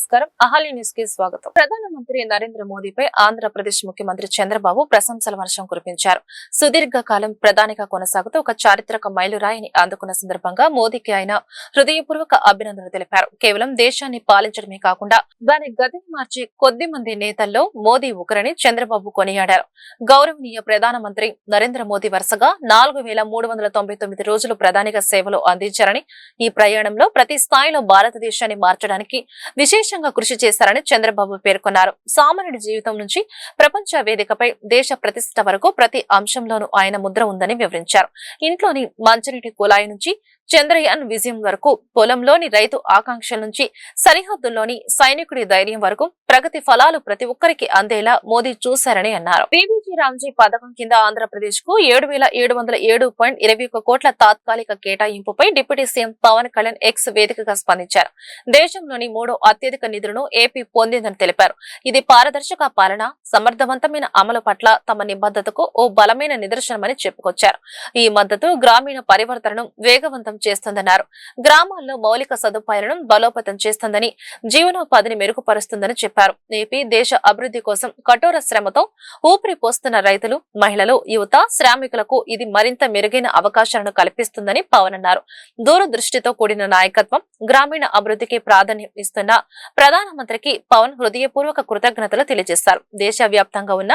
నమస్కారం. అహల్య న్యూస్ కి స్వాగతం. ప్రధానమంత్రి నరేంద్ర మోదీపై ఆంధ్రప్రదేశ్ ముఖ్యమంత్రి చంద్రబాబు ప్రశంసల వర్షం కురిపించారు. సుదీర్ఘకాలం ప్రధానిగా కొనసాగుతూ ఒక చారిత్రక మైలురాయిని అందుకున్న సందర్భంగా మోదీకి ఆయన హృదయపూర్వక అభినందనలు తెలిపారు. కేవలం దేశాన్ని పాలించడమే కాకుండా దాని గతిని మార్చే కొద్ది మంది నేతల్లో మోదీ ఒకరని చంద్రబాబు కొనియాడారు. గౌరవనీయ ప్రధానమంత్రి నరేంద్ర మోదీ వరుసగా 4399 రోజులు ప్రధానిగా సేవలు అందించారని, ఈ ప్రయాణంలో ప్రతి స్థాయిలో భారతదేశాన్ని మార్చడానికి విశేషంగా కృషి చేశారని చంద్రబాబు పేర్కొన్నారు. సామాన్యుడి జీవితం నుంచి ప్రపంచ వేదికపై దేశ ప్రతిష్ట వరకు ప్రతి అంశంలోనూ ఆయన ముద్ర ఉందని వివరించారు. ఇంట్లోని మంచినీటి కుళాయి నుంచి చంద్రయాన్ విజయం వరకు, పొలంలోని రైతు ఆకాంక్షల నుంచి సరిహద్దుల్లోని సైనికుడి ధైర్యం వరకు ప్రగతి ఫలాలు ప్రతి ఒక్కరికి అందేలా మోదీ చూశారని అన్నారు. పీవీజీ రామ్జీ పథకం కింద ఆంధ్రప్రదేశ్ కు 7707.21 కోట్ల తాత్కాలిక కేటాయింపుపై deputy CM Pawan Kalyan X వేదికగా స్పందించారు. దేశంలోని 3వ అత్యధిక నిధులను ఏపీ పొందిందని తెలిపారు. ఇది పారదర్శక పాలన, సమర్థవంతమైన అమలు పట్ల తమ నిబద్ధతకు ఓ బలమైన నిదర్శనమని చెప్పుకొచ్చారు. ఈ మద్దతు గ్రామీణ పరివర్తనను వేగవంతం చేస్తుందన్నారు. గ్రామాల్లో మౌలిక సదుపాయాలను బలోపేతం చేస్తుందని, జీవనోపాధిని మెరుగుపరుస్తుందని చెప్పారు. ఏపీ దేశ అభివృద్ధి కోసం కఠోర శ్రమతో ఊపిరి పోస్తున్న రైతులు, మహిళలు, యువత, శ్రామికులకు ఇది మరింత మెరుగైన అవకాశాలను కల్పిస్తుందని పవన్ అన్నారు. దూరదృష్టితో కూడిన నాయకత్వం, గ్రామీణ అభివృద్ధికి ప్రాధాన్యం ఇస్తున్న ప్రధానమంత్రికి పవన్ హృదయపూర్వక కృతజ్ఞతలు తెలియజేశారు. దేశవ్యాప్తంగా ఉన్న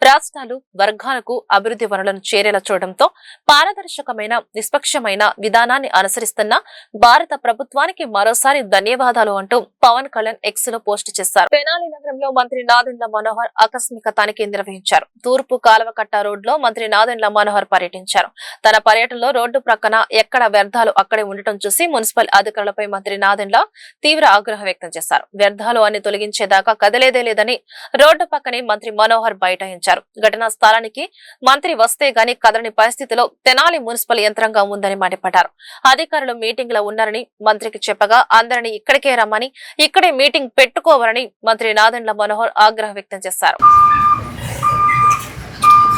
రాష్ట్రాలు, వర్గాలకు అభివృద్ధి వనరులను చేరేలా చూడడంతో పారదర్శకమైన, నిష్పక్షమైన విధానాన్ని అనుసరిస్తున్న భారత ప్రభుత్వానికి మరోసారి ధన్యవాదాలు అంటూ పవన్ కళ్యాణ్ ఎక్స్ లో పోస్ట్ చేశారు. తెనాలి నగరంలో మంత్రి నాదెండ్ల మనోహర్ ఆకస్మిక తనిఖీ నిర్వహించారు. తూర్పు కాలవకట్ట రోడ్లో మంత్రి నాదెండ్ల మనోహర్ పర్యటించారు. తన పర్యటనలో రోడ్డు ప్రక్కన ఎక్కడ వ్యర్థాలు అక్కడే ఉండటం చూసి మున్సిపల్ అధికారులపై మంత్రి నాదెండ్ల తీవ్ర ఆగ్రహం వ్యక్తం చేశారు. వ్యర్థాలు అన్ని తొలగించేదాకా కదలేదే లేదని రోడ్డు పక్కనే మంత్రి మనోహర్ బైఠాయించారు. ఘటనా స్థలానికి మంత్రి వస్తే గాని కదలని పరిస్థితిలో తెనాలి మున్సిపల్ యంత్రాంగం ఉందని మండిపడ్డారు. అధికారులు మీటింగ్ లో ఉన్నారని మంత్రికి చెప్పగా అందరినీ ఇక్కడికే రమ్మని, ఇక్కడే మీటింగ్ పెట్టుకోవాలని మంత్రి నాదెండ్ల మనోహర్ ఆగ్రహం వ్యక్తం చేశారు.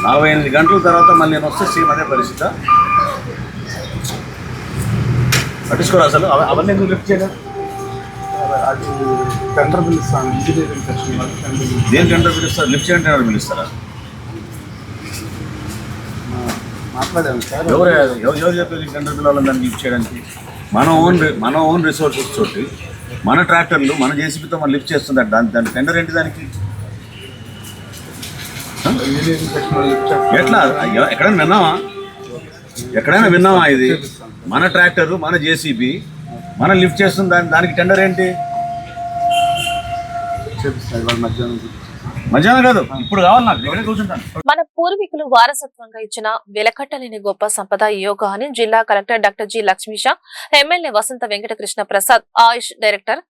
48 గంటల తర్వాత మళ్ళీ నేను వస్తే సేమ్ అదే పరిస్థితి. పట్టించుకోరు అసలు. అవన్నీ ఎందుకు లిఫ్ట్ చేయలేదు? టెండర్ పిలుస్తాను, ఇంజనీరింగ్ సెక్షన్ దేని టెండర్ పిలుస్తారు? లిఫ్ట్ చేయండి టెండర్ పిలుస్తారా? మాట్లాడాను సార్. ఎవరు చెప్పేది టెండర్ పిలవాలని దాన్ని లిఫ్ట్ చేయడానికి? మన ఓన్ రిసోర్సెస్ తోటి, మన ట్రాక్టర్లు, మన జేసీబీతో మనం లిఫ్ట్ చేస్తుంది. దాని టెండర్ ఏంటి? దానికి ఇంజనీరింగ్ సెక్షన్ ఎట్లా? ఎక్కడైనా విన్నామా ఇది? మన ట్రాక్టర్, మన జేసీబీ మనం లిఫ్ట్ చేస్తుంది, దానికి టెండర్ ఏంటి? మధ్యాహ్నం కాదు, ఇప్పుడు కావాలి నాకు. ఎవరైనా కూర్చుంటాను. మన పూర్వీకులు వారసత్వంగా ఇచ్చిన వెలకట్టలేని గొప్ప సంపద యోగా అని జిల్లా collector doctor G Lakshmisha, MLA Vasantha Venkatakrishna Prasad, AYUSH director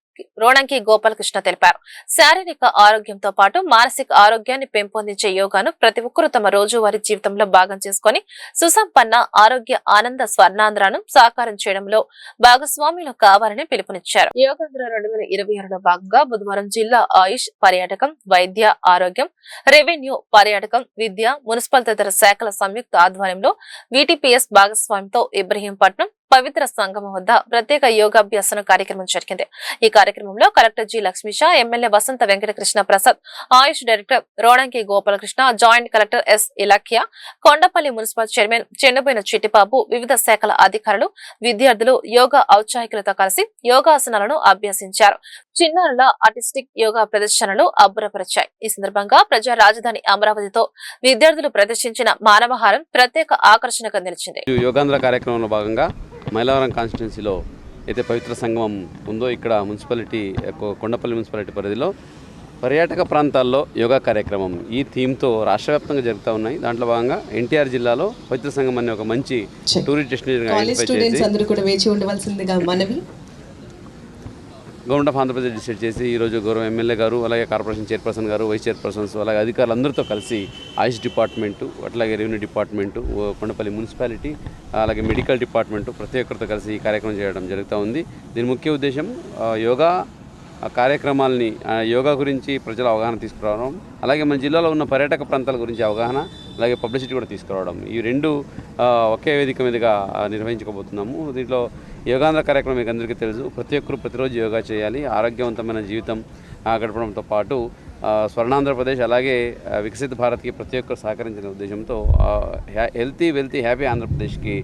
Ronanki Gopalakrishna తెలిపారు. శారీరక ఆరోగ్యంతో పాటు మానసిక ఆరోగ్యాన్ని పెంపొందించే యోగాను ప్రతి ఒక్కరూ తమ రోజువారీ జీవితంలో భాగం చేసుకుని సుసంపన్న ఆరోగ్య ఆనంద స్వర్ణాంధ్రాను సాకారం చేయడంలో భాగస్వాములు కావాలని పిలుపునిచ్చారు. యోగాంధ్ర 2026లో భాగంగా బుధవారం జిల్లా ఆయుష్, పర్యాటకం, వైద్య ఆరోగ్యం, రెవెన్యూ, పర్యాటకం, విద్య, మున్సిపల్ తదితర శాఖల సంయుక్త ఆధ్వర్యంలో వీటీపీఎస్ భాగస్వామ్యంతో ఇబ్రహీంపట్నం పవిత్ర సంగమం వద్ద ప్రత్యేక యోగాభ్యాసన కార్యక్రమం జరిగింది. ఈ కార్యక్రమంలో collector G Lakshmisha, MLA Vasantha Venkatakrishna Prasad, AYUSH director Ronanki Gopalakrishna, joint collector S Ilakhya, Kondapalli municipal chairman Chennaboina Chittibabu, వివిధ శాఖల అధికారులు, విద్యార్థులు యోగా ఔత్సాహికులతో కలిసి యోగాసనాలను అభ్యసించారు. చిన్నారుల ఆర్టిస్టిక్ యోగా ప్రదర్శనలు అబ్బురపరిచాయి. ఈ సందర్భంగా ప్రజా రాజధాని అమరావతితో విద్యార్థులు ప్రదర్శించిన మానవహారం ప్రత్యేక ఆకర్షణగా నిలిచింది. యోగాంధ్ర కార్యక్రమంలో భాగంగా మైలవరం కాన్స్టిట్యున్సీలో అయితే పవిత్ర సంగమం ఉందో ఇక్కడ మున్సిపాలిటీ, కొండపల్లి మున్సిపాలిటీ పరిధిలో పర్యాటక ప్రాంతాల్లో యోగా కార్యక్రమం ఈ థీమ్తో రాష్ట్ర వ్యాప్తంగా జరుగుతూ ఉన్నాయి. దాంట్లో భాగంగా ఎన్టీఆర్ జిల్లాలో పవిత్ర సంగమం అనే ఒక మంచి tourist destination government of Andhra Pradesh decide చేసి ఈరోజు గౌరవ ఎమ్మెల్యే గారు, అలాగే కార్పొరేషన్ చైర్పర్సన్ గారు, వైస్ చైర్పర్సన్స్, అలాగే అధికారులందరితో కలిసి ఆయుష్ డిపార్ట్మెంటు, అట్లాగే రెవెన్యూ డిపార్ట్మెంటు, కొండపల్లి మున్సిపాలిటీ, అలాగే మెడికల్ డిపార్ట్మెంటు ప్రతి ఒక్కరితో కలిసి ఈ కార్యక్రమం చేయడం జరుగుతూ ఉంది. దీని ముఖ్య ఉద్దేశం యోగా కార్యక్రమాలని, యోగా గురించి ప్రజల అవగాహన తీసుకురావడం, అలాగే మన జిల్లాలో ఉన్న పర్యాటక ప్రాంతాల గురించి అవగాహన, అలాగే పబ్లిసిటీ కూడా తీసుకురావడం, ఈ రెండు ఒకే వేదిక మీదుగా నిర్వహించుకోబోతున్నాము. దీంట్లో యోగాంధ్ర కార్యక్రమం మీకు అందరికీ తెలుసు. ప్రతి ఒక్కరు ప్రతిరోజు యోగా చేయాలి. ఆరోగ్యవంతమైన జీవితం గడపడంతో పాటు స్వర్ణాంధ్రప్రదేశ్ అలాగే వికసిత భారత్కి ప్రతి ఒక్కరు సహకరించిన ఉద్దేశంతో హెల్తీ వెల్తీ హ్యాపీ ఆంధ్రప్రదేశ్కి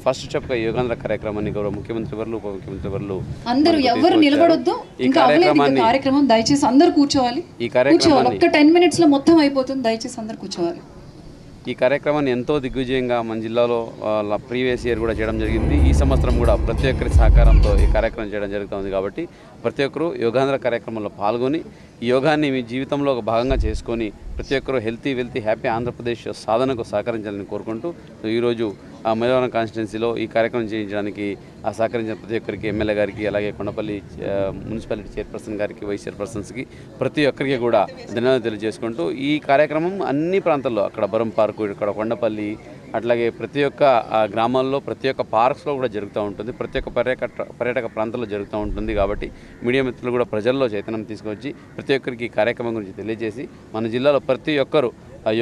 ఫస్ట్ స్టెప్గా యోగాంధ్ర కార్యక్రమాన్ని గౌరవ ముఖ్యమంత్రి వర్లు ఉప ముఖ్యమంత్రి వర్లు అందరూ ఎవరు నిలబడొద్దు. ఈ కార్యక్రమం దయచేసి అందరూ కూర్చోవాలి. ఈ కార్యక్రమాన్ని ఒక్క 10 minutes లో మొత్తం అయిపోతుంది. దయచేసి అందరూ కూర్చోవాలి. ఈ కార్యక్రమాన్ని ఎంతో దిగ్విజయంగా మన జిల్లాలో ప్రీవియస్ ఇయర్ కూడా చేయడం జరిగింది. ఈ సంవత్సరం కూడా ప్రతి ఒక్కరి సహకారంతో ఈ కార్యక్రమం చేయడం జరుగుతుంది. కాబట్టి ప్రతి ఒక్కరూ యోగాంధ్ర కార్యక్రమంలో పాల్గొని ఈ యోగాన్ని మీ జీవితంలో ఒక భాగంగా చేసుకొని ప్రతి ఒక్కరూ హెల్తీ వెల్తీ హ్యాపీ ఆంధ్రప్రదేశ్ సాధనకు సహకరించాలని కోరుకుంటూ ఈరోజు మైలవరం కాన్స్టిట్యున్సీలో ఈ కార్యక్రమం చేయించడానికి సహకరించిన ప్రతి ఒక్కరికి ఎమ్మెల్యే గారికి అలాగే కొండపల్లి మున్సిపాలిటీ చైర్పర్సన్ గారికి వైస్ చైర్పర్సన్స్కి ప్రతి ఒక్కరికి కూడా ధన్యవాదాలు తెలియజేసుకుంటూ ఈ కార్యక్రమం అన్ని ప్రాంతాల్లో అక్కడ బరం పార్కు ఇక్కడ కొండపల్లి అట్లాగే ప్రతి ఒక్క గ్రామాల్లో ప్రతి ఒక్క పార్క్స్లో కూడా జరుగుతూ ఉంటుంది. ప్రతి ఒక్క పర్యాటక ప్రాంతాల్లో జరుగుతూ ఉంటుంది. కాబట్టి మీడియా మిత్రులు కూడా ప్రజల్లో చైతన్యం తీసుకొచ్చి ప్రతి ఒక్కరికి ఈ కార్యక్రమం గురించి తెలియజేసి మన జిల్లాలో ప్రతి ఒక్కరూ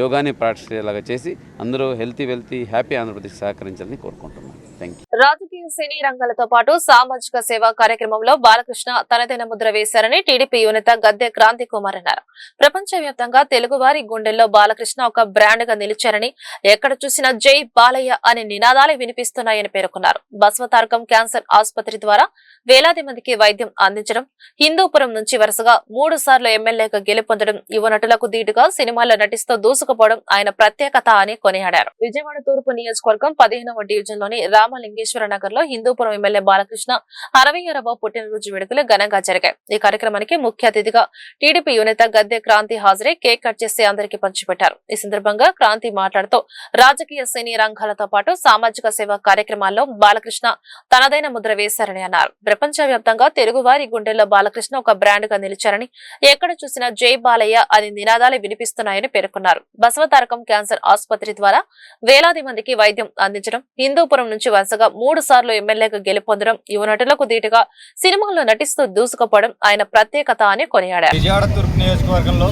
యోగాని ప్రాక్టీస్ చేసి అందరూ హెల్తీ వెల్తీ హ్యాపీ ఆంధ్రప్రదేశ్ సహకరించాలని కోరుకుంటున్నాను. Thank you. రాజకీయ సినీ రంగాలతో పాటు సామాజిక సేవా కార్యక్రమంలో బాలకృష్ణ తనదైన ముద్ర వేశారని టీడీపీ యువనేత గద్దె క్రాంతి కుమార్ అన్నారు. ప్రపంచవ్యాప్తంగా తెలుగువారి గుండెల్లో బాలకృష్ణ ఒక బ్రాండ్ గా నిలిచారని, ఎక్కడ చూసినా జై బాలయ్య అనే నినాదాలు వినిపిస్తున్నాయని పేర్కొన్నారు. బసవతారకం క్యాన్సర్ ఆసుపత్రి ద్వారా వేలాది మందికి వైద్యం అందించడం, హిందూపురం నుంచి వరుసగా 3 సార్లు ఎమ్మెల్యేగా గెలుపొందడం, యువ నటులకు ధీటుగా సినిమాల్లో నటిస్తూ దూసుకుపోవడం ఆయన ప్రత్యేకత అని కొనియాడారు. విజయవాడ తూర్పు నియోజకవర్గం 15వ డివిజన్లోని రామలింగేశ్వర నగర్ లో హిందూపురం ఎమ్మెల్యే బాలకృష్ణ 66వ పుట్టినరోజు వేడుకలు ఘనంగా జరిగాయి. ఈ కార్యక్రమానికి ముఖ్య అతిథిగా టీడీపీ యువనేత గద్దె క్రాంతి హాజరై కేక్ కట్ చేసి అందరికీ పంచిపెట్టారు. ఈ సందర్భంగా క్రాంతి మాట్లాడుతూ రాజకీయ సినీ రంగాలతో పాటు సామాజిక సేవా కార్యక్రమాల్లో బాలకృష్ణ తనదైన ముద్ర వేశారని అన్నారు. ప్రపంచవ్యాప్తంగా తెలుగువారి గుండెల్లో బాలకృష్ణ ఒక బ్రాండ్ గా నిలిచారని, ఎక్కడ చూసినా జై బాలయ్య అని నినాదాలు వినిపిస్తున్నాయని పేర్కొన్నారు. బసవతారకం క్యాన్సర్ ఆసుపత్రి ద్వారా వేలాది మందికి వైద్యం అందించడం, హిందూపురం నుంచి వరుసగా 3 సార్లు ఎమ్మెల్యేగా గెలుపొందడం, యువ నటులకు ధీటుగా సినిమాల్లో నటిస్తూ దూసుకుపోవడం ఆయన ప్రత్యేకత అని కొనియాడారు. విజయవాడ తూర్పు నియోజకవర్గంలో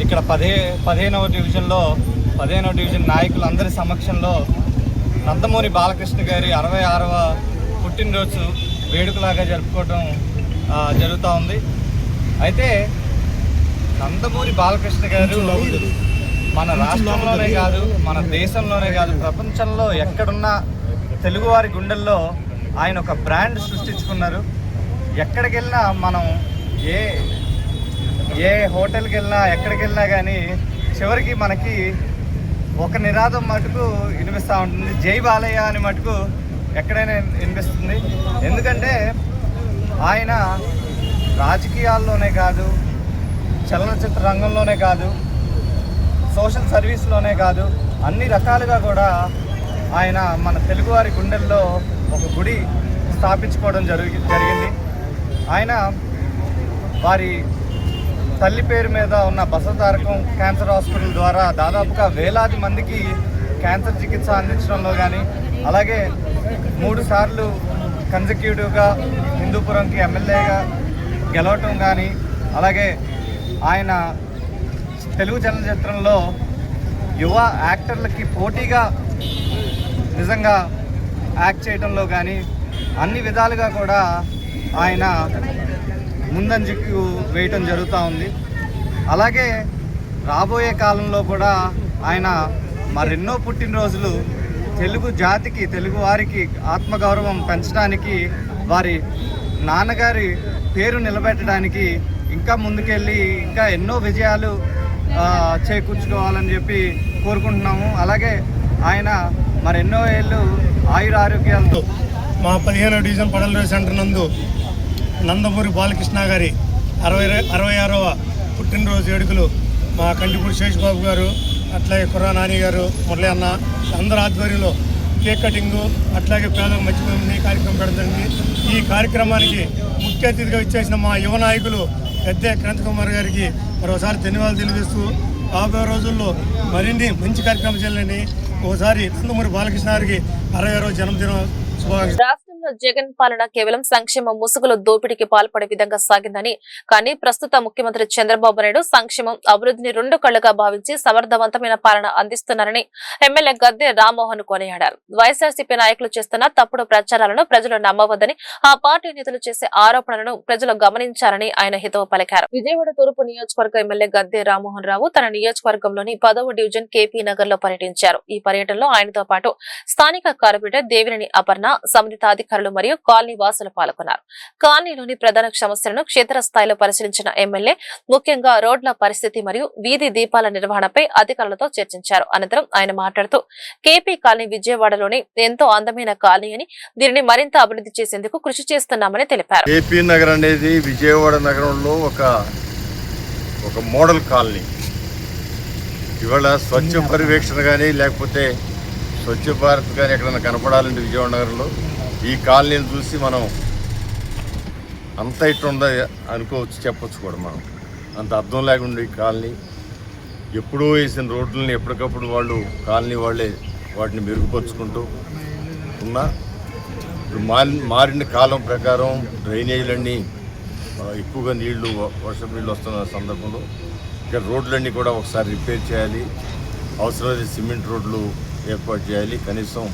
ఇక్కడ 15వ డివిజన్ నాయకులందరి సమక్షంలో నందమూరి బాలకృష్ణ గారి 66వ పుట్టినరోజు వేడుకలాగా జరుపుకోవడం జరుగుతూ ఉంది. అయితే నందమూరి బాలకృష్ణ గారు మన రాష్ట్రంలోనే కాదు, మన దేశంలోనే కాదు, ప్రపంచంలో ఎక్కడున్నా తెలుగువారి గుండెల్లో ఆయన ఒక బ్రాండ్ సృష్టించుకున్నారు. ఎక్కడికి వెళ్ళినా మనం ఏ హోటల్కి వెళ్ళినా ఎక్కడికి వెళ్ళినా కానీ చివరికి మనకి ఒక నినాదం మటుకు వినిపిస్తూ ఉంటుంది, జై బాలయ్య అని మటుకు ఎక్కడైనా వినిపిస్తుంది. ఎందుకంటే ఆయన రాజకీయాల్లోనే కాదు, చలనచిత్ర రంగంలోనే కాదు, సోషల్ సర్వీస్లోనే కాదు, అన్ని రకాలుగా కూడా ఆయన మన తెలుగువారి గుండెల్లో ఒక గుడి స్థాపించుకోవడం జరిగింది. ఆయన వారి తల్లి పేరు మీద ఉన్న బసవతారకం క్యాన్సర్ హాస్పిటల్ ద్వారా దాదాపుగా వేలాది మందికి క్యాన్సర్ చికిత్స అందించడంలో కానీ, అలాగే 3 సార్లు కన్సిక్యూటివ్గా హిందూపురంకి ఎమ్మెల్యేగా గెలవటం కానీ, అలాగే ఆయన తెలుగు చలనచిత్రంలో యువ యాక్టర్లకి పోటీగా నిజంగా యాక్ట్ చేయడంలో కానీ అన్ని విధాలుగా కూడా ఆయన ముందంజకు వేయటం జరుగుతూ ఉంది. అలాగే రాబోయే కాలంలో కూడా ఆయన మరెన్నో పుట్టినరోజులు తెలుగు జాతికి, తెలుగు వారికి ఆత్మగౌరవం పెంచడానికి, వారి నాన్నగారి పేరు నిలబెట్టడానికి ఇంకా ముందుకెళ్ళి ఇంకా ఎన్నో విజయాలు చేకూర్చుకోవాలని చెప్పి కోరుకుంటున్నాము. అలాగే ఆయన మరెన్నో ఏళ్ళు ఆయుర ఆరోగ్యాలతో మా 15వ డివిజన్ పడల సెంటర్ నందు నందమూరి బాలకృష్ణ గారి 66వ పుట్టినరోజు వేడుకలు మా కంటిపూడి శేషబాబు గారు, అట్లాగే కుర్రా నాని గారు, మురళి అన్న అందరి ఆధ్వర్యంలో కేక్ కటింగు, అట్లాగే పేదలకు మర్చిపోయి కార్యక్రమం పెడతాం. ఈ కార్యక్రమానికి ముఖ్య అతిథిగా ఇచ్చేసిన మా యువ నాయకులు గద్దె క్రాంతి కుమార్ గారికి మరోసారి ధన్యవాదాలు తెలియజేస్తూ రాబోయే రోజుల్లో మరిన్ని మంచి కార్యక్రమం చేయాలని ఒకసారి నందమూరి బాలకృష్ణ గారికి 66వ జన్మదిన శుభాకాంక్షలు. గతంలో జగన్ పాలన కేవలం సంక్షేమ ముసుగులో దోపిడీకి పాల్పడే విధంగా సాగిందని, కానీ ప్రస్తుత ముఖ్యమంత్రి చంద్రబాబు నాయుడు సంక్షేమం అభివృద్ధిని రెండు కళ్లుగా భావించి సమర్థవంతమైన పాలన అందిస్తున్నారని ఎమ్మెల్యే గద్దె రామ్మోహన్ కొనియాడారు. వైఎస్ఆర్సీపీ నాయకులు చేస్తున్న తప్పుడు ప్రచారాలను ప్రజలు నమ్మవద్దని, ఆ పార్టీ నేతలు చేసే ఆరోపణలను ప్రజలు గమనించారని ఆయన హితవు పలికారు. విజయవాడ తూర్పు నియోజకవర్గ ఎమ్మెల్యే గద్దె రామ్మోహన్ రావు తన నియోజకవర్గంలోని 10వ డివిజన్ కేపీ నగర్ లో పర్యటించారు. ఈ పర్యటనలో ఆయనతో పాటు స్థానిక కార్పొరేటర్ దేవినేని అపర్ణ, సంబంధిత అధికారులు మరియు కాలనీ వాసులు పాల్గొన్నారు. కాలనీలోని ప్రధాన సమస్యలను క్షేత్రస్థాయిలో పరిశీలించిన ఎమ్మెల్యే ముఖ్యంగా రోడ్ల పరిస్థితి మరియు వీధి దీపాల నిర్వహణపై అధికారులతో చర్చించారు. అనంతరం ఆయన మాట్లాడుతూ కేపీ కాలనీ విజయవాడలోని ఎంతో అందమైన కాలనీ అని, దీనిని మరింత అభివృద్ధి చేసేందుకు కృషి చేస్తున్నామని తెలిపారు. కేపీ నగర్ అనేది విజయవాడ నగరంలో ఒక మోడల్ కాలనీ. ఇవాళ స్వచ్ఛ పర్యవేక్షణ కానీ లేకపోతే స్వచ్ఛ భారత్ కానీ ఎక్కడైనా కనపడాలంటే విజయవాడ నగరంలో ఈ కాలనీని చూసి మనం అంత ఇట్లుందా అనుకోవచ్చు, చెప్పొచ్చు కూడా. మనం అంత అర్థం లేకుండా ఈ కాలనీ ఎప్పుడూ వేసిన రోడ్లని ఎప్పటికప్పుడు కాలనీ వాళ్ళే వాటిని మెరుగుపరుచుకుంటూ ఉన్నా. ఇప్పుడు మారిన కాలం ప్రకారం డ్రైనేజీలన్నీ ఎక్కువగా వర్షం నీళ్ళు వస్తున్న సందర్భంలో ఇక్కడ రోడ్లన్నీ కూడా ఒకసారి రిపేర్ చేయాలి. అవసరమైతే సిమెంట్ రోడ్లు ఏర్పాటు చేయాలి. కనీసం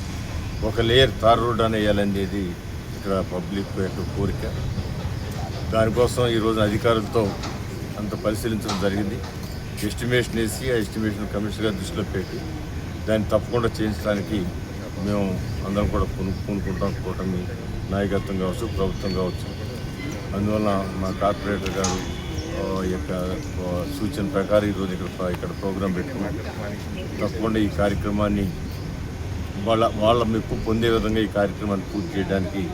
ఒక లేయర్ తార్ రోడ్ అని వేయాలనేది ఇక్కడ పబ్లిక్ యొక్క కోరిక. దానికోసం ఈరోజు అధికారులతో అంత పరిశీలించడం జరిగింది. ఎస్టిమేషన్ వేసి ఆ ఎస్టిమేషన్ కమిషనర్ గారి దృష్టిలో పెట్టి దాన్ని తప్పకుండా చేయించడానికి మేము అందరం కూడా పూనుకుంటాం. కూటమి నాయకత్వం కావచ్చు, ప్రభుత్వం కావచ్చు. అందువల్ల మా కార్పొరేటర్ గారు యొక్క సూచన ప్రకారం ఈరోజు ఇక్కడ ప్రోగ్రాం పెట్టుకున్నాం. తప్పకుండా ఈ కార్యక్రమాన్ని వాళ్ళ మెప్పు పొందే విధంగా ఈ కార్యక్రమాన్ని పూర్తి చేయడానికి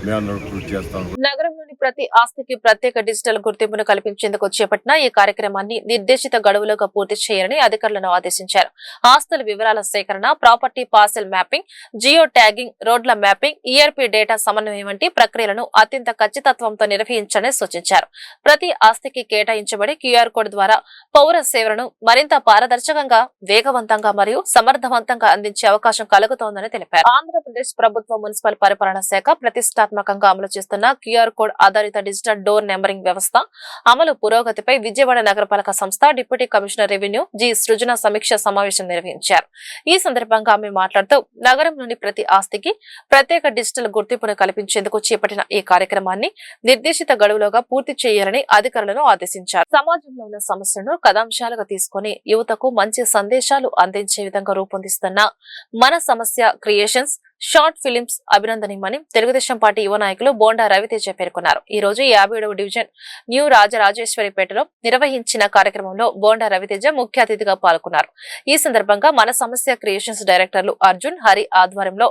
మేము కృషి చేస్తాం. నగరంలోని ప్రతి ఆస్తికి ప్రత్యేక డిజిటల్ గుర్తింపును కల్పించేందుకు చేపట్టిన ఈ కార్యక్రమాన్ని నిర్దేశిత గడువులుగా పూర్తి చేయాలని అధికారులను ఆదేశించారు. ఆస్తుల వివరాల సేకరణ, property parcel mapping, geo tagging, రోడ్ల మ్యాపింగ్, ఈఆర్పీ డేటా సమన్వయం వంటి ప్రక్రియలను అత్యంత ఖచ్చితత్వంతో నిర్వహించాలని సూచించారు. ప్రతి ఆస్తికి కేటాయించబడి క్యూఆర్ కోడ్ ద్వారా పౌర సేవలను మరింత పారదర్శకంగా, వేగవంతంగా మరియు సమర్థవంతంగా అందించే అవకాశం కలుగుతోందని తెలిపారు. ఆంధ్రప్రదేశ్ ప్రభుత్వ మున్సిపల్ పరిపాలనా శాఖ ప్రతిష్టాత్మకంగా అమలు చేస్తున్న క్యూఆర్ కోడ్ ఆధారిత డిజిటల్ డోర్ నెంబరింగ్ వ్యవస్థ అమలు పురోగతిపై విజయవాడ నగరపాలక సంస్థ డిప్యూటీ కమిషనర్ రెవెన్యూ జి సృజన సమీక్ష సమావేశం నిర్వహించారు. ఈ సందర్భంగా ఆమె మాట్లాడుతూ నగరంలోని ప్రతి ఆస్తికి ప్రత్యేక డిజిటల్ గుర్తింపును కల్పించేందుకు చేపట్టిన ఈ కార్యక్రమాన్ని నిర్దేశిత గడువులోగా పూర్తి చేయాలని అధికారులను ఆదేశించారు. సమాజంలో ఉన్న సమస్యలను కథాంశాలుగా తీసుకుని యువతకు మంచి సందేశాలు అందించే విధంగా రూపొందిస్తున్న మన సమస్య క్రియేషన్స్ షార్ట్ ఫిలిమ్స్ అభినందనీయమని తెలుగుదేశం పార్టీ యువ నాయకులు బోండా రవితేజ పేర్కొన్నారు. ఈ రోజు 57వ డివిజన్ న్యూ రాజరాజేశ్వరిపేటలో నిర్వహించిన కార్యక్రమంలో బోండా రవితేజ ముఖ్య అతిథిగా పాల్గొన్నారు. ఈ సందర్భంగా మన సమస్య క్రియేషన్స్ డైరెక్టర్లు అర్జున్, హరి ఆధ్వర్యంలో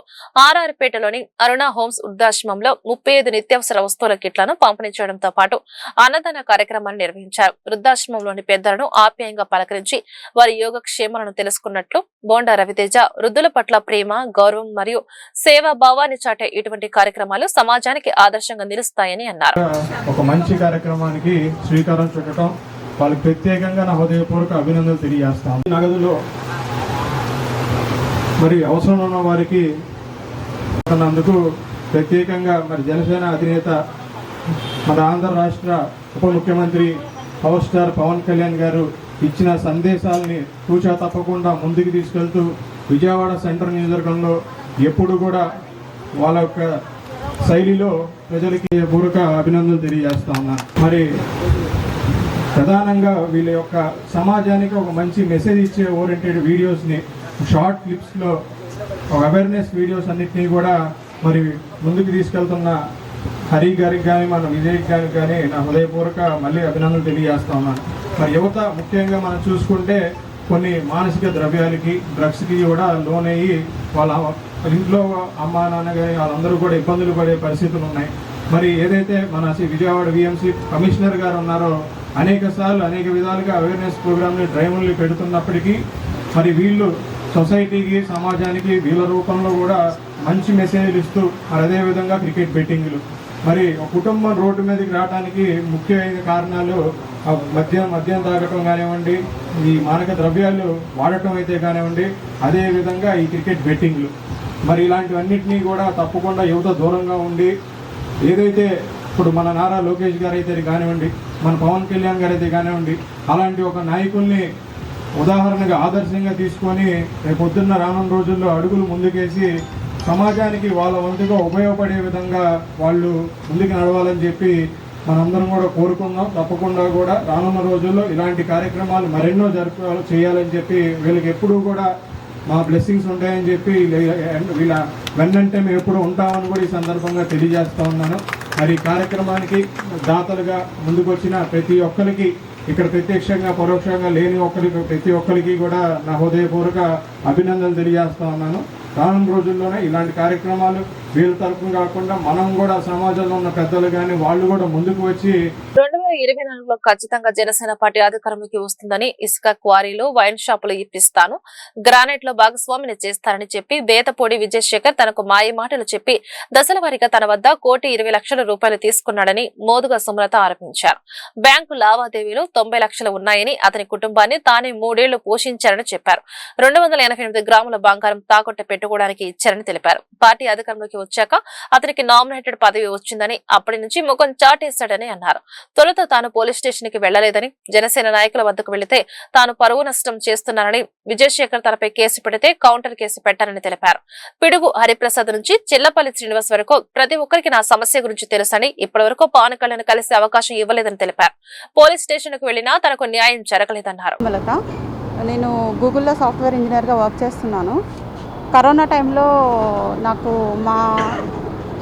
ఆర్ఆర్పేటలోని అరుణ హోమ్స్ వృద్ధాశ్రమంలో 35 నిత్యావసర వస్తువుల కిట్లను పంపిణీ చేయడంతో పాటు అన్నదాన కార్యక్రమాన్ని నిర్వహించారు. వృద్ధాశ్రమంలోని పెద్దలను ఆప్యాయంగా పలకరించి వారి యోగక్షేమాలను తెలుసుకున్నట్లు బోండా రవితేజ వృద్ధుల పట్ల ప్రేమ, గౌరవం మరియు సేవా భావాన్ని చాటే ఇటువంటి కార్యక్రమాలు సమాజానికి ఆదర్శంగా నిలుస్తాయని అన్నారు. ఒక మంచి కార్యక్రమానికి శ్రీకారం చుట్టడం వాళ్ళకి ప్రత్యేకంగా నా హృదయపూర్వక అభినందనలు తెలియజేస్తాం. నగదులో మరి అవసరం ఉన్న వారికి అందుకు ప్రత్యేకంగా మరి జనసేన అధినేత మన ఆంధ్ర రాష్ట్ర ఉప ముఖ్యమంత్రి పవర్ స్టార్ పవన్ కళ్యాణ్ గారు ఇచ్చిన సందేశాలని తూచా తప్పకుండా ముందుకు తీసుకెళ్తూ విజయవాడ సెంట్రల్ నియోజకవర్గంలో ఎప్పుడు కూడా వాళ్ళ యొక్క శైలిలో ప్రజలకి పూర్వక అభినందనలు తెలియజేస్తా ఉన్నాను. మరి ప్రధానంగా వీళ్ళ యొక్క సమాజానికి ఒక మంచి మెసేజ్ ఇచ్చే ఓరియంటెడ్ వీడియోస్ని షార్ట్ క్లిప్స్లో అవేర్నెస్ వీడియోస్ అన్నిటినీ కూడా మరి ముందుకు తీసుకెళ్తున్న హరి గారికి కానీ మన విజయ్ గారికి కానీ నా హృదయపూర్వక మళ్ళీ అభినందనలు తెలియజేస్తా ఉన్నాను. మరి యువత ముఖ్యంగా మనం చూసుకుంటే కొన్ని మానసిక ద్రవ్యాలకి, డ్రగ్స్కి కూడా లోన్ అయ్యి వాళ్ళ ఇంట్లో అమ్మ నాన్న కానీ వాళ్ళందరూ కూడా ఇబ్బందులు పడే పరిస్థితులు ఉన్నాయి. మరి ఏదైతే మన విజయవాడ విఎంసీ కమిషనర్ గారు ఉన్నారో అనేక విధాలుగా అవేర్నెస్ ప్రోగ్రామ్ని డ్రైవ్లు పెడుతున్నప్పటికీ మరి వీళ్ళు సొసైటీకి, సమాజానికి వీళ్ళ రూపంలో కూడా మంచి మెసేజ్లు ఇస్తూ మరి అదేవిధంగా క్రికెట్ బెట్టింగ్లు, మరి ఒక కుటుంబం రోడ్డు మీదకి రావడానికి ముఖ్యమైన కారణాలు మద్యం తాగటం కానివ్వండి, ఈ మానక ద్రవ్యాలు వాడటం అయితే కానివ్వండి, అదేవిధంగా ఈ క్రికెట్ బెట్టింగ్లు, మరి ఇలాంటివన్నింటినీ కూడా తప్పకుండా యువత దూరంగా ఉండి, ఏదైతే ఇప్పుడు మన నారా లోకేష్ గారు అయితే కానివ్వండి, మన పవన్ కళ్యాణ్ గారు అయితే కానివ్వండి, అలాంటి ఒక నాయకుల్ని ఉదాహరణగా ఆదర్శంగా తీసుకొని రేపొద్దున్న రానున్న రోజుల్లో అడుగులు ముందుకేసి సమాజానికి వాళ్ళ వంతుగా ఉపయోగపడే విధంగా వాళ్ళు ముందుకు నడవాలని చెప్పి మనందరం కూడా కోరుకుందాం. తప్పకుండా కూడా రానున్న రోజుల్లో ఇలాంటి కార్యక్రమాలు మరెన్నో చేయాలని చెప్పి వీళ్ళకి ఎప్పుడూ కూడా మా బ్లెస్సింగ్స్ ఉంటాయని చెప్పి వీళ్ళ వెన్నంటే మేము ఎప్పుడు ఉంటామని కూడా ఈ సందర్భంగా తెలియజేస్తా ఉన్నాను. మరి కార్యక్రమానికి దాతలుగా ముందుకొచ్చిన ప్రతి ఒక్కరికి, ఇక్కడ ప్రత్యక్షంగా పరోక్షంగా లేని ప్రతి ఒక్కరికి కూడా నా హృదయపూర్వక అభినందనలు తెలియజేస్తా ఉన్నాను. రానున్న రోజుల్లోనే ఇలాంటి కార్యక్రమాలు వీళ్ళ తరపున కాకుండా మనం కూడా సమాజంలో ఉన్న పెద్దలు కానీ వాళ్ళు కూడా ముందుకు వచ్చి 2024లో ఖచ్చితంగా జనసేన పార్టీ అధికారంలోకి వస్తుందని, ఇసుక క్వారీలు, వైన్ షాపులు ఇప్పిస్తాను, గ్రానైట్ లో భాగస్వామిని చేస్తారని చెప్పి బేతపూడి విజయశేఖర్ తనకు మాయ మాటలు చెప్పి దశల వారీగా తన వద్ద 1,20,00,000 తీసుకున్నాడని మోదుగ సుమలత ఆరోపించారు. బ్యాంకు లావాదేవీలు 90 లక్షలు ఉన్నాయని, అతని కుటుంబాన్ని తానే 3 ఏళ్లు పోషించారని చెప్పారు. 288 గ్రాముల బంగారం తాకట్టు పెట్టుకోవడానికి ఇచ్చారని తెలిపారు. పార్టీ అధికారంలోకి వచ్చాక అతనికి నామినేటెడ్ పదవి వచ్చిందని, అప్పటి నుంచి ముఖం చాటేశాడని అన్నారు. తొలుత తాను పోలీస్ స్టేషన్ కి వెళ్లలేదని, జనసేన నాయకుల వద్దకు వెళితే తాను పరువు నష్టం చేస్తున్నానని, విజయశేఖర్ తనపై కేసు పెడితే కౌంటర్ కేసు పెట్టారని తెలిపారు. పిడుగు హరిప్రసాద్ నుంచి చిల్లపల్లి శ్రీనివాస్ వరకు ప్రతి ఒక్కరికి నా సమస్య గురించి తెలుసని, ఇప్పటి వరకు పవన్ కళ్యాణ్ కలిసే అవకాశం ఇవ్వలేదని తెలిపారు. పోలీస్ స్టేషన్ కు వెళ్లినా తనకు న్యాయం జరగలేదన్నారు. నేను గూగుల్లో సాఫ్ట్వేర్ ఇంజనీర్గా వర్క్ చేస్తున్నాను. కరోనా టైంలో నాకు మా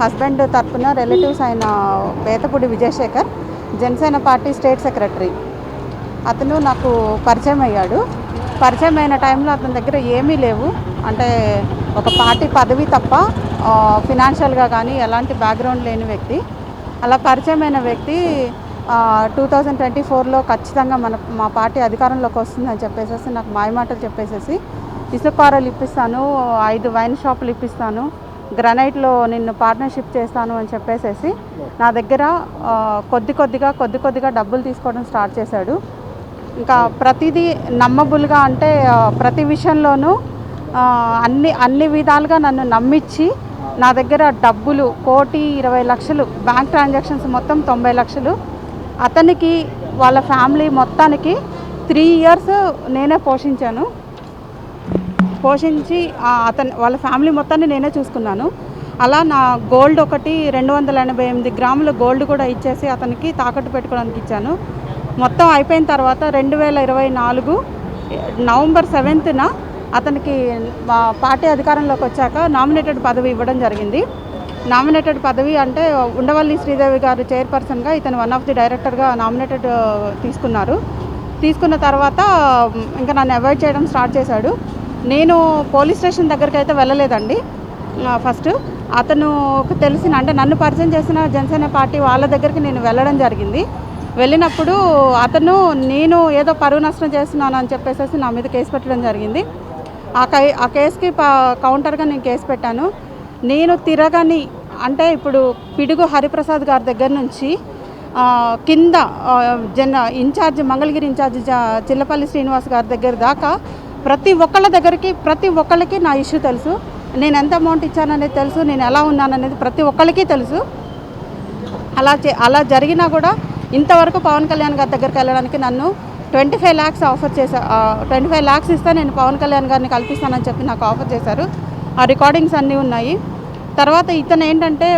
హస్బెండ్ తరఫున రిలేటివ్స్ అయిన Bethapudi Vijayasekhar, Janasena party state secretary, అతను నాకు పరిచయం అయ్యాడు. పరిచయం అయిన టైంలో అతని దగ్గర ఏమీ లేవు, అంటే ఒక పార్టీ పదవి తప్ప ఫినాన్షియల్గా కానీ ఎలాంటి బ్యాక్గ్రౌండ్ లేని వ్యక్తి. అలా పరిచయమైన వ్యక్తి 2024లో ఖచ్చితంగా మా పార్టీ అధికారంలోకి వస్తుందని చెప్పేసి నాకు మాయమాటలు చెప్పేసేసి ఇసుకారాలు ఇప్పిస్తాను, 5 వైన్ షాపులు ఇప్పిస్తాను, గ్రనైట్లో నిన్ను పార్ట్నర్షిప్ చేస్తాను అని చెప్పేసేసి నా దగ్గర కొద్ది కొద్దిగా డబ్బులు తీసుకోవడం స్టార్ట్ చేశాడు. ఇంకా ప్రతిదీ నమ్మబుల్గా, అంటే ప్రతి విషయంలోనూ అన్ని విధాలుగా నన్ను నమ్మించి నా దగ్గర డబ్బులు 1,20,00,000, బ్యాంక్ ట్రాన్సాక్షన్స్ మొత్తం 90 లక్షలు, అతనికి వాళ్ళ ఫ్యామిలీ మొత్తానికి 3 ఇయర్స్ నేనే పోషించి వాళ్ళ ఫ్యామిలీ మొత్తాన్ని నేనే చూసుకున్నాను. అలా నా గోల్డ్ ఒకటి 288 గ్రాముల గోల్డ్ కూడా ఇచ్చేసి అతనికి తాకట్టు పెట్టుకోవడానికి ఇచ్చాను. మొత్తం అయిపోయిన తర్వాత 2024 నవంబర్ 7న అతనికి మా పార్టీ అధికారంలోకి వచ్చాక నామినేటెడ్ పదవి ఇవ్వడం జరిగింది. నామినేటెడ్ పదవి అంటే ఉండవల్లి శ్రీదేవి గారు చైర్పర్సన్గా, ఇతను వన్ ఆఫ్ ది డైరెక్టర్గా నామినేటెడ్ తీసుకున్నారు. తీసుకున్న తర్వాత ఇంకా నన్ను అవాయిడ్ చేయడం స్టార్ట్ చేశాడు. నేను పోలీస్ స్టేషన్ దగ్గరికి అయితే వెళ్ళలేదండి. ఫస్ట్ అతను తెలిసిన, అంటే నన్ను పరిచయం చేసిన జనసేన పార్టీ వాళ్ళ దగ్గరికి నేను వెళ్ళడం జరిగింది. వెళ్ళినప్పుడు అతను నేను ఏదో పరువు నష్టం చేస్తున్నాను అని చెప్పేసి నా మీద కేసు పెట్టడం జరిగింది. ఆ కేసుకి కౌంటర్గా నేను కేసు పెట్టాను. నేను తిరగని, అంటే ఇప్పుడు పిడుగు హరిప్రసాద్ గారి దగ్గర నుంచి కింద ఇన్ఛార్జ్ మంగళగిరి ఇన్ఛార్జ్ చిల్లపల్లి శ్రీనివాస్ గారి దగ్గర దాకా ప్రతి ఒక్కళ్ళకి నా ఇష్యూ తెలుసు. నేను ఎంత అమౌంట్ ఇచ్చాననేది తెలుసు, నేను ఎలా ఉన్నాననేది ప్రతి ఒక్కళ్ళకి తెలుసు. అలా జరిగినా కూడా ఇంతవరకు పవన్ కళ్యాణ్ గారి దగ్గరికి వెళ్ళడానికి నన్ను 25 lakhs ఆఫర్ చేశారు. 25 lakhs ఇస్తే నేను పవన్ కళ్యాణ్ గారిని కల్పిస్తానని చెప్పి నాకు ఆఫర్ చేశారు. ఆ రికార్డింగ్స్ అన్నీ ఉన్నాయి. తర్వాత ఇతను ఏంటంటే,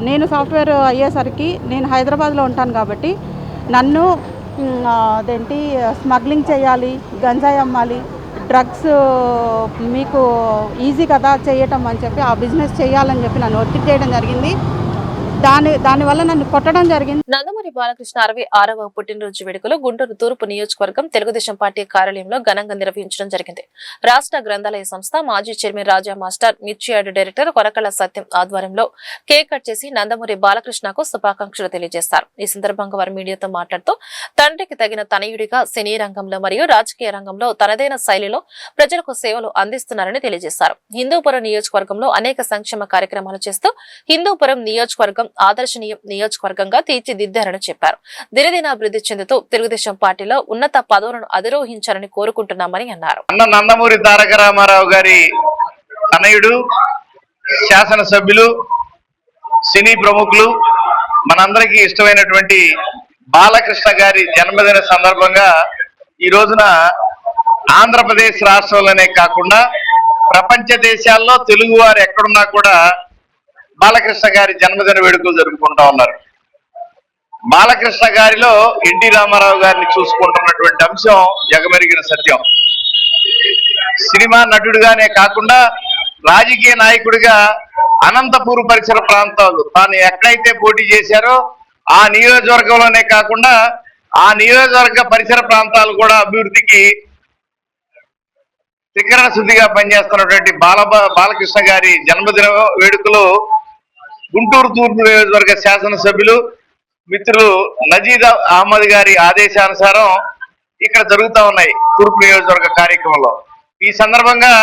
నేను సాఫ్ట్వేర్ అయ్యేసరికి నేను హైదరాబాద్లో ఉంటాను కాబట్టి నన్ను స్మగ్లింగ్ చేయాలి, గంజాయి అమ్మాలి, డ్రగ్స్ మీకు ఈజీ కదా చేయటం అని చెప్పి ఆ బిజినెస్ చేయాలని చెప్పి నన్ను ఒత్తిడి చేయడం జరిగింది. దానివల్ల నన్ను కొట్టడం జరిగింది. నందమూరి బాలకృష్ణ 66వ పుట్టినరోజు వేడుకలు గుంటూరు తూర్పు నియోజకవర్గం తెలుగుదేశం పార్టీ కార్యాలయంలో ఘనంగా నిర్వహించడం జరిగింది. రాష్ట్ర గ్రంథాలయ సంస్థ మాజీ చైర్మన్ రాజా మాస్టర్, మిర్చియాడ్ డైరెక్టర్ కొరకల సత్యం ఆధ్వర్యంలో కేక్ కట్ చేసి నందమూరి బాలకృష్ణకు శుభాకాంక్షలు తెలియజేశారు. ఈ సందర్భంగా వారు మీడియాతో మాట్లాడుతూ తండ్రికి తగిన తనయుడిగా సినీ రంగంలో మరియు రాజకీయ రంగంలో తనదైన శైలిలో ప్రజలకు సేవలు అందిస్తున్నారని తెలియజేశారు. హిందూపురం నియోజకవర్గంలో అనేక సంక్షేమ కార్యక్రమాలు చేస్తూ హిందూపురం నియోజకవర్గం ఆదర్శనీయ నియోజకవర్గంగా తీర్చిదిద్దారని చెప్పారు. దినదినాభివృద్ధి చెందుతూ తెలుగుదేశం పార్టీలో ఉన్నత పదవులను అధిరోహించాలని కోరుకుంటున్నామని అన్నారు. నందమూరి తారక రామారావు గారి తనయుడు, శాసనసభ్యులు, సినీ ప్రముఖులు, మనందరికీ ఇష్టమైనటువంటి బాలకృష్ణ గారి జన్మదిన సందర్భంగా ఈ రోజున ఆంధ్రప్రదేశ్ రాష్ట్రంలోనే కాకుండా ప్రపంచ దేశాల్లో తెలుగు వారు ఎక్కడున్నా కూడా బాలకృష్ణ గారి జన్మదిన వేడుకలు జరుపుకుంటా ఉన్నారు. బాలకృష్ణ గారిలో ఎన్టీ రామారావు గారిని చూసుకుంటున్నటువంటి అంశం జగమెరిగిన సత్యం. సినిమా నటుడిగానే కాకుండా రాజకీయ నాయకుడిగా అనంతపూర్ పరిసర ప్రాంతాలు తాను ఎక్కడైతే పోటీ చేశారో ఆ నియోజకవర్గంలోనే కాకుండా ఆ నియోజకవర్గ పరిసర ప్రాంతాలు కూడా అభివృద్ధికి త్రికరణ శుద్ధిగా పనిచేస్తున్నటువంటి బాలకృష్ణ గారి జన్మదిన వేడుకలు గుంటూరు తూర్పు నియోజకవర్గ శాసనసభ్యులు మిత్రులు నజీద్ అహ్మద్ గారి ఆదేశానుసారం ఇక్కడ జరుగుతూ ఉన్నాయి తూర్పు నియోజకవర్గ కార్యక్రమంలో. ఈ సందర్భంగా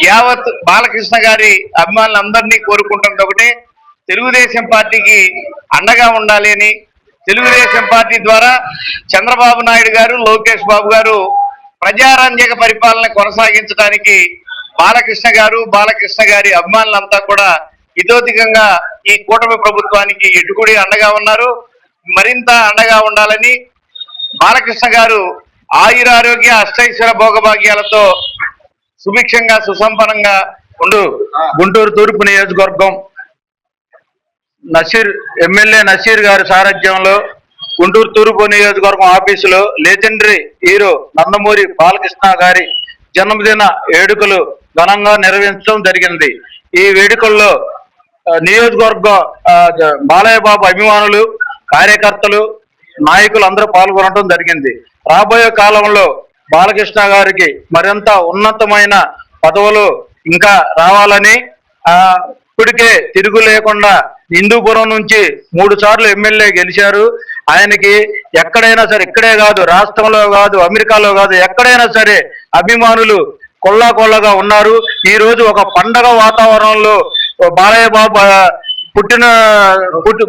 యావత్ బాలకృష్ణ గారి అభిమానులందరినీ కోరుకుంటున్నది ఒకటే, తెలుగుదేశం పార్టీకి అండగా ఉండాలి అని, తెలుగుదేశం పార్టీ ద్వారా చంద్రబాబు నాయుడు గారు, లోకేష్ బాబు గారు ప్రజారంజక పరిపాలన కొనసాగించడానికి బాలకృష్ణ గారి అభిమానులంతా కూడా ఇతోధికంగా ఈ కూటమి ప్రభుత్వానికి ఎటుకుడి అండగా ఉన్నారు. మరింత అండగా ఉండాలని బాలకృష్ణ గారు ఆయురారోగ్య అష్టైశ్వర భోగభాగ్యాలతో సుభిక్షంగా సుసంపన్నంగా ఉండు. గుంటూరు తూర్పు నియోజకవర్గం ఎమ్మెల్యే నసీర్ గారి సారథ్యంలో గుంటూరు తూర్పు నియోజకవర్గం ఆఫీసులో లెజెండరీ హీరో నందమూరి బాలకృష్ణ గారి జన్మదిన వేడుకలు ఘనంగా నిర్వహించడం జరిగింది. ఈ వేడుకల్లో నియోజకవర్గ బాలయ్య బాబు అభిమానులు, కార్యకర్తలు, నాయకులు అందరూ పాల్గొనడం జరిగింది. రాబోయే కాలంలో బాలకృష్ణ గారికి మరింత ఉన్నతమైన పదవులు ఇంకా రావాలని, ఇప్పటికే తిరుగు లేకుండా హిందూపురం నుంచి 3 సార్లు ఎమ్మెల్యే గెలిచారు. ఆయనకి ఎక్కడైనా సరే, ఇక్కడే కాదు, రాష్ట్రంలో కాదు, అమెరికాలో కాదు, ఎక్కడైనా సరే అభిమానులు కొల్లాగా ఉన్నారు. ఈ రోజు ఒక పండగ వాతావరణంలో బాలయ్య బాబు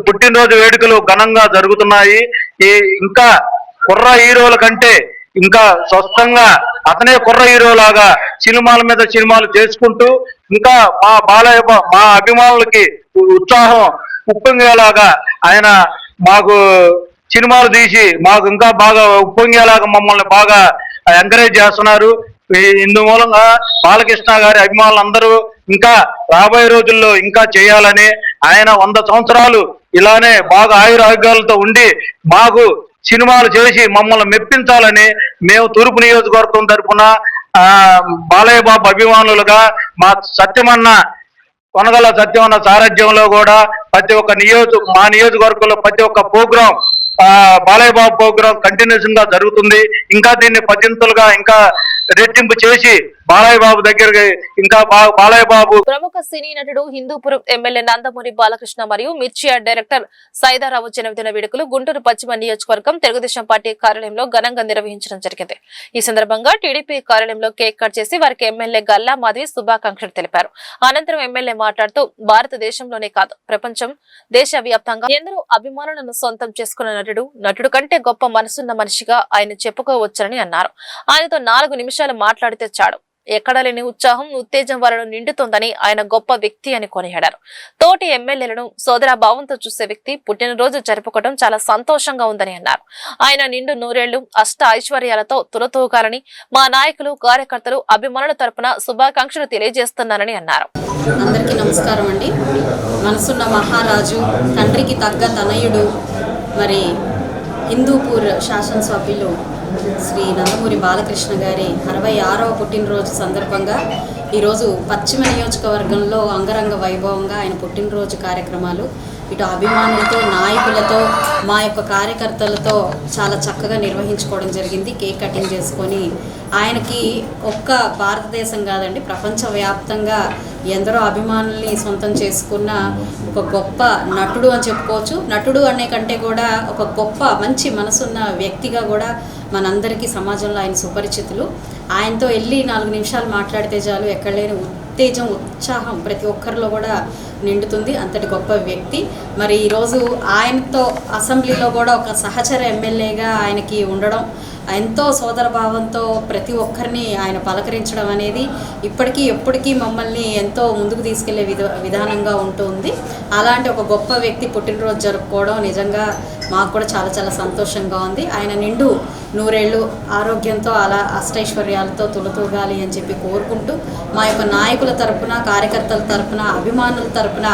పుట్టినరోజు వేడుకలు ఘనంగా జరుగుతున్నాయి. ఇంకా కుర్ర హీరోల కంటే ఇంకా స్వస్థంగా అతనే కుర్ర హీరో లాగా సినిమాల మీద సినిమాలు చేసుకుంటూ ఇంకా మా అభిమానులకి ఉత్సాహం ఉప్పొంగేలాగా ఆయన మాకు సినిమాలు తీసి మాకు ఇంకా బాగా ఉప్పొంగేలాగా మమ్మల్ని బాగా ఎంకరేజ్ చేస్తున్నారు. ఇందుమూలంగా బాలకృష్ణ గారి అభిమానులందరూ ఇంకా రాబోయే రోజుల్లో ఇంకా చేయాలని, ఆయన 100 సంవత్సరాలు ఇలానే బాగా ఆయురారోగ్యాలతో ఉండి మాకు సినిమాలు చేసి మమ్మల్ని మెప్పించాలని మేము తూర్పు నియోజకవర్గం తరఫున బాలయ్య బాబు అభిమానులుగా మా కొనగల సత్యమన్న సారథ్యంలో కూడా ప్రతి ఒక్క మా నియోజకవర్గంలో ప్రతి ఒక్క programme Balayya Babu programme continuation గా జరుగుతుంది. ఇంకా దీన్ని పద్దెంతులుగా ఇంకా రెట్టింపు చేసి బాలయ్య బాబు దగ్గరికి ఇంకా బాలయ్య బాబు. ప్రముఖ సినీ నటుడు, హిందూపురం ఎమ్మెల్యే నందమూరి బాలకృష్ణ మరియు మిర్చియా డైరెక్టర్ సైదారావు జన్మదిన వేడుకలు గుంటూరు పశ్చిమ నియోజకవర్గం తెలుగుదేశం పార్టీ కార్యాలయంలో ఘనంగా నిర్వహించడం జరిగింది. ఈ సందర్భంగా టీడీపీ కార్యాలయంలో కేక్ కట్ చేసి వారికి ఎమ్మెల్యే గల్లా మాధవి శుభాకాంక్షలు తెలిపారు. అనంతరం ఎమ్మెల్యే మాట్లాడుతూ భారతదేశంలోనే కాదు ప్రపంచం దేశవ్యాప్తంగా ఎందరో అభిమానులను సొంతం చేసుకున్న నటుడు కంటే గొప్ప మనసున్న మనిషిగా ఆయన చెప్పుకోవచ్చని అన్నారు. ఆయనతో 4 నిమిషాలు మాట్లాడితే చాడు, ఎక్కడా లేని ఉత్సాహం, ఉత్తేజం వారిలో నిండుతోందని, ఆయన గొప్ప వ్యక్తి అని కొనియాడారు. తోటి ఎమ్మెల్యేలను సోదరాభావంతో చూసే వ్యక్తి పుట్టినరోజు జరుపుకోవడం చాలా సంతోషంగా ఉందని అన్నారు. ఆయన నిండు 100 ఏళ్లు అష్ట ఐశ్వర్యాలతో తులతూగాలని మా నాయకులు, కార్యకర్తలు, అభిమానుల తరపున శుభాకాంక్షలు తెలియజేస్తున్నారని అన్నారు. అందరికీ నమస్కారం అండి. మనసున్న మహారాజు, తండ్రికి తగ్గ తనయుడు, మరి హిందూపూర్ శాసనసభ్యులు శ్రీ నందమూరి బాలకృష్ణ గారి 66వ పుట్టినరోజు సందర్భంగా ఈరోజు పశ్చిమ నియోజకవర్గంలో అంగరంగ వైభవంగా ఆయన పుట్టినరోజు కార్యక్రమాలు ఇటు అభిమానులతో, నాయకులతో, మా యొక్క కార్యకర్తలతో చాలా చక్కగా నిర్వహించుకోవడం జరిగింది. కేక్ కటింగ్ చేసుకొని ఆయనకి ఒక్క భారతదేశం కాదండి, ప్రపంచవ్యాప్తంగా ఎందరో అభిమానుల్ని సొంతం చేసుకున్న ఒక గొప్ప నటుడు అని చెప్పుకోవచ్చు. నటుడు అనే కంటే కూడా ఒక గొప్ప మంచి మనసున్న వ్యక్తిగా కూడా మనందరికీ సమాజంలో ఆయన సుపరిచితులు. ఆయనతో వెళ్ళి 4 నిమిషాలు మాట్లాడితే చాలు, ఎక్కడ లేని ఉత్తేజం ఉత్సాహం ప్రతి ఒక్కరిలో కూడా నిండుతుంది. అంతటి గొప్ప వ్యక్తి. మరి ఈరోజు ఆయనతో అసెంబ్లీలో కూడా ఒక సహచర ఎమ్మెల్యేగా ఆయనకి ఉండడం, ఎంతో సోదరభావంతో ప్రతి ఒక్కరిని ఆయన పలకరించడం అనేది ఇప్పటికీ ఎప్పటికీ మమ్మల్ని ఎంతో ముందుకు తీసుకెళ్లే విధానంగా ఉంటుంది. అలాంటి ఒక గొప్ప వ్యక్తి పుట్టినరోజు జరుపుకోవడం నిజంగా మాకు కూడా చాలా చాలా సంతోషంగా ఉంది. ఆయన నిండు 100 ఏళ్ళు ఆరోగ్యంతో అలా అష్టైశ్వర్యాలతో తులతూగాలి అని చెప్పి కోరుకుంటూ మా యొక్క నాయకుల తరపున, కార్యకర్తల తరపున, అభిమానుల తరపున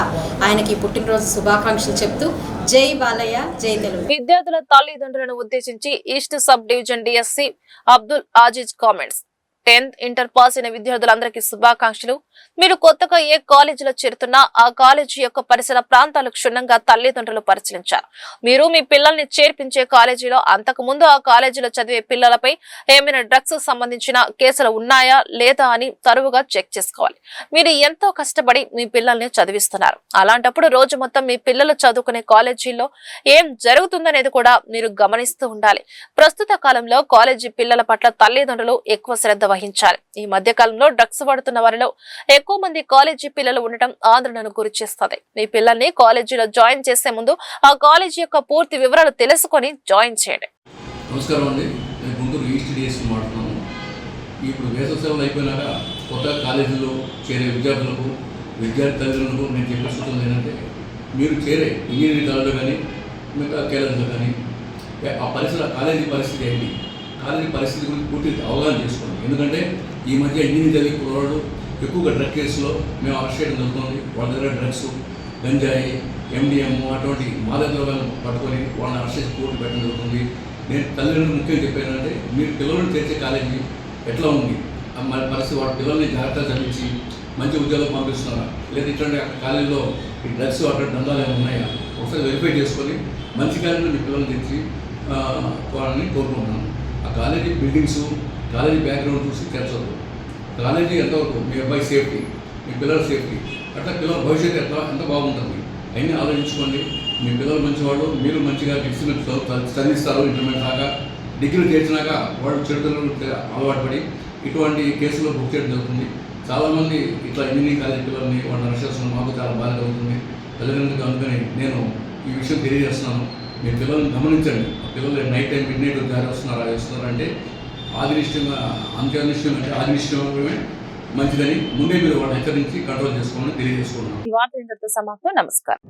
ఆయనకి పుట్టినరోజు శుభాకాంక్షలు చెప్తూ జై బాలయ్య, జై తెలుగు. విద్యార్థుల తల్లిదండ్రులను ఉద్దేశించి east sub division DSC Abdul Aziz comments. 10th inter pass అయిన విద్యార్థులందరికీ శుభాకాంక్షలు. మీరు కొత్తగా ఏ కాలేజీలో చేరుతున్నా ఆ కాలేజీ యొక్క పరిసర ప్రాంతాలు క్షుణ్ణంగా తల్లిదండ్రులు పరిశీలించారు. మీరు మీ పిల్లల్ని చేర్పించే కాలేజీలో అంతకు ముందు ఆ కాలేజీలో చదివే పిల్లలపై ఏమైనా డ్రగ్స్ సంబంధించిన కేసులు ఉన్నాయా లేదా అని తరువుగా చెక్ చేసుకోవాలి. మీరు ఎంతో కష్టపడి మీ పిల్లల్ని చదివిస్తున్నారు. అలాంటప్పుడు రోజు మొత్తం మీ పిల్లలు చదువుకునే కాలేజీల్లో ఏం జరుగుతుందనేది కూడా మీరు గమనిస్తూ ఉండాలి. ప్రస్తుత కాలంలో కాలేజీ పిల్లల పట్ల తల్లిదండ్రులు ఎక్కువ శ్రద్ధ వహించాలి. ఈ మధ్య కాలంలో డ్రగ్స్ వాడుతున్న వారిలో ఎక్కువ మంది కాలేజీ పిల్లలు ఉండటం ఆందోళనకు గురి చేస్తుంది. మీ పిల్లల్ని కాలేజీలో జాయిన్ చేసే ముందు ఆ కాలేజీ యొక్క పూర్తి వివరాలు తెలుసుకొని జాయిన్ చేయండి. నమస్కారం అండి, నేను గుంటూరు ఈస్ట్ డిఎస్సి మాట్లాడుతున్నాను. ఇప్పుడు వేసవి సెలవులు అయిపోయినాక కొత్త కాలేజీలో చేరే విద్యార్థులకు, విద్యార్థి తల్లిదండ్రులకు నేను చెప్పే సూచనలు ఏంటంటే, మీరు చేరే ఇంజనీరింగ్ కాలేజీలో కానీ మిగతా కాలేజీలో కానీ ఆ కాలేజీ పరిస్థితి ఏంటి, కాలేజీ పరిస్థితి గురించి పూర్తి అవగాహన చేసుకోండి. ఎందుకంటే ఈ మధ్య ఇంజనీరింగ్ చదివే కుర్రాళ్ళు ఎక్కువగా డ్రగ్ కేసులో మేము అరెస్ట్ చేయడం జరుగుతుంది. వాళ్ళ దగ్గర డ్రగ్స్, గంజాయి, MDM అటువంటి మాదక ద్రవ్యాలను పట్టుకొని వాళ్ళని అరెస్ట్ చేసి కోర్టు పెట్టడం జరుగుతుంది. నేను తల్లిదండ్రులు ముఖ్యంగా చెప్పానంటే, మీరు పిల్లలను చేర్చే కాలేజీ ఎట్లా ఉంది, మన పరిస్థితి, వాళ్ళ పిల్లల్ని జాగ్రత్తగా చదివించి మంచి ఉద్యోగాలు పంపిస్తున్నారా, లేదా ఇట్లాంటి కాలేజీలో ఈ డ్రగ్స్ అటువంటి దందాలు ఏమైనా ఉన్నాయా ఒకసారి వెరిఫై చేసుకొని మంచి కాలేజీలో మీ పిల్లల్ని తెచ్చి వాళ్ళని కోరుకుంటున్నాను. ఆ కాలేజీ బిల్డింగ్స్, కాలేజీ బ్యాక్గ్రౌండ్ చూసి చేర్చదు. కాలేజీ ఎంతవరకు మీ అబ్బాయి సేఫ్టీ, మీ పిల్లల సేఫ్టీ, అట్లా పిల్లల భవిష్యత్తు ఎంత బాగుంటుంది అయినా ఆలోచించుకోండి. మీ పిల్లలు మంచివాళ్ళు, మీరు మంచిగా డిగ్రీ చదివిస్తారు. ఇంటర్మీడియట్ దాకా డిగ్రీ చేసినాక వాళ్ళు చెడులు అలవాటు పడి ఇటువంటి కేసులో బుక్ చేయడం జరుగుతుంది. చాలామంది ఇట్లా ఇంజనీరింగ్ కాలేజీ పిల్లల్ని వాళ్ళని అరెస్ట్ చేస్తున్న మాకు చాలా బాధ కలుగుతుంది. తల్లిదండ్రులకు అందుకని నేను ఈ విషయం తెలియజేస్తున్నాను. మీ పిల్లల్ని గమనించండి. ఆ పిల్లలు నైట్ టైం మిడ్నైట్ జారీ వస్తున్నారంటే ఆదినిష్టంగా, అంత్యానిష్టం అంటే ఆదినిష్టమే మంచిదని ముందే మీరు వాళ్ళని హెచ్చరించి కంట్రోల్ చేసుకోవాలని తెలియజేసుకున్నాను. ఈ వార్త ఇంతటితో సమాప్తం. నమస్కారం.